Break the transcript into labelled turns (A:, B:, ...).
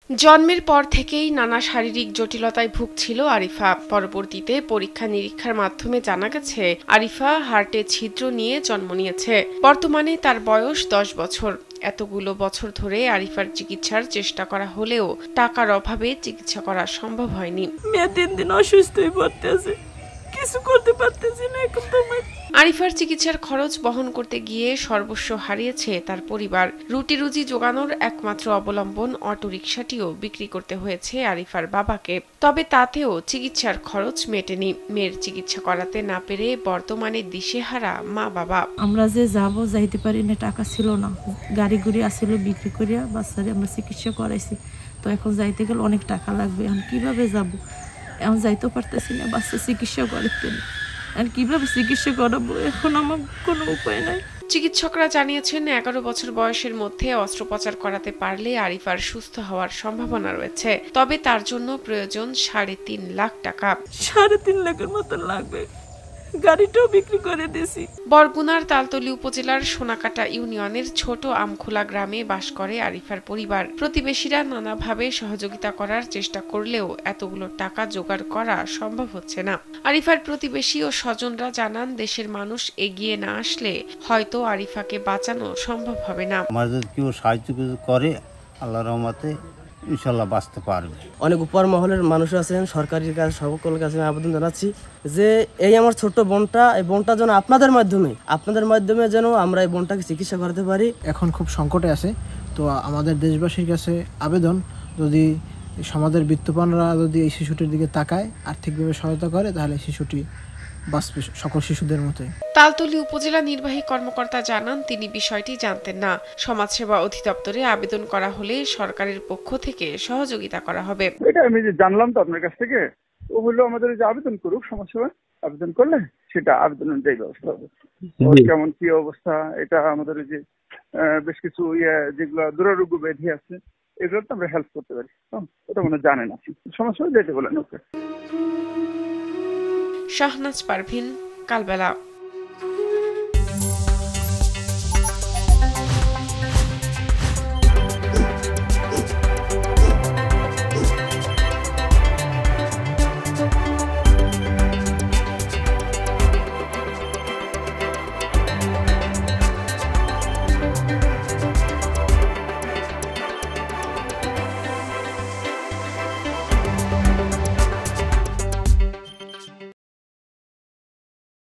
A: জন্মের পর থেকেই নানা শারীরিক জটিলতায় ভুগছিল আরিফা। পরবর্তীতে পরীক্ষা নিরীক্ষার মাধ্যমে জানা গেছে আরিফা হার্টে ছিদ্র নিয়ে জন্ম নিয়েছে। বর্তমানে তার বয়স 10 বছর। এতগুলো বছর ধরে আরিফার চিকিৎসার চেষ্টা করা হলেও টাকার অভাবে চিকিৎসা করা সম্ভব হয়নি।
B: মেয়ে 3 দিন অসুস্থ হয়ে পড়তেছে, কিছু করতে পারতেছি না।
A: আরিফার চিকিৎসার খরচ বহন করতে গিয়ে সর্বস্ব হারিয়েছে তার পরিবার। রুটি রুজি জোগানোর একমাত্র অবলম্বন অটোরিকশাটিও বিক্রি করতে হয়েছে আরিফার বাবাকে। তবে তাতেও চিকিৎসার খরচ মেটেনি। মেয়ের চিকিৎসা করাতে না পেরে বর্তমানে দিশেহারা মা বাবা।
B: আমরা যে যাইতে পারি না, টাকা ছিল না। গাড়ি গুড়ি আসলে বিক্রি করিয়া বাচ্চারে আমরা চিকিৎসা করাইছি। তো এখন যাইতে গেলে অনেক টাকা লাগবে। এখন কিভাবে যাব? এখন যাইতেও পারতেছি না, বাচ্চা চিকিৎসা করতে। আর কিভাবে চিকিৎসা করাবো? এখন আমার কোনো উপায় নাই।
A: চিকিৎসকরা জানিয়েছেন 11 বছর বয়সের মধ্যে অস্ত্রোপচার করাতে পারলে আরিফার সুস্থ হওয়ার সম্ভাবনা রয়েছে। তবে তার জন্য প্রয়োজন 3.5 লাখ টাকা।
B: 3.5 লাখের মতো লাগবে। গাড়িটাও বিক্রি করে দিয়েছি।
A: বরগুনার তালতলী উপজেলার সোনাকাটা ইউনিয়নের ছোট আমখোলা গ্রামে বাস করে আরিফার পরিবার। প্রতিবেশীরা নানাভাবে সহযোগিতা করার চেষ্টা করলেও এতগুলো টাকা জোগাড় করা সম্ভব হচ্ছে না। আরিফার প্রতিবেশী ও স্বজনরা জানান, দেশের মানুষ এগিয়ে না আসলে হয়তো আরিফাকে বাঁচানো সম্ভব হবে না।
C: আমাদের কেউ সাহায্য করে, আল্লাহর রহমতে ইনশাল্লাহ বাঁচতে পারবে।
D: অনেক উপর মহলের মানুষ আছেন, সরকারের কাছে সকলের কাছে আবেদন জানাচ্ছি যে এই আমার ছোট্ট বোনটা, এই বোনটা যেন আপনাদের মাধ্যমে যেন আমরা এই বোনটাকে চিকিৎসা করতে পারি।
E: এখন খুব সংকটে আছে, তো আমাদের দেশবাসীর কাছে আবেদন, যদি সমাজের বিত্তবানরা যদি এই শিশুটির দিকে তাকায়, আর্থিকভাবে সহায়তা করে, তাহলে শিশুটি বাঁচবে সকল শিশুদের মতোই।
A: তালতলী উপজেলা নির্বাহী কর্মকর্তা জানান, তিনি বিষয়টি জানতেন না। সমাজসেবা অধিদপ্তরে আবেদন করা হলে সরকারের পক্ষ থেকে সহযোগিতা করা হবে।
F: এটা আমি যে জানলাম তো আপনার কাছ থেকে, ও হলো আমাদের যে আবেদন করুক, সমাজসেবা আবেদন করলে সেটা আবেদন অনুযায়ী ব্যবস্থা হবে। কেমন কি অবস্থা, এটা আমাদের যে বেশ কিছু যেগুলো দুরারোগ্য ব্যাধি আছে, এগুলো তো আমরা হেল্প করতে পারি। ওটা মনে জানে না, সমাজসেবা যেতে বলেন ওকে।
A: শাহনাজ পারভিন, কালবেলা।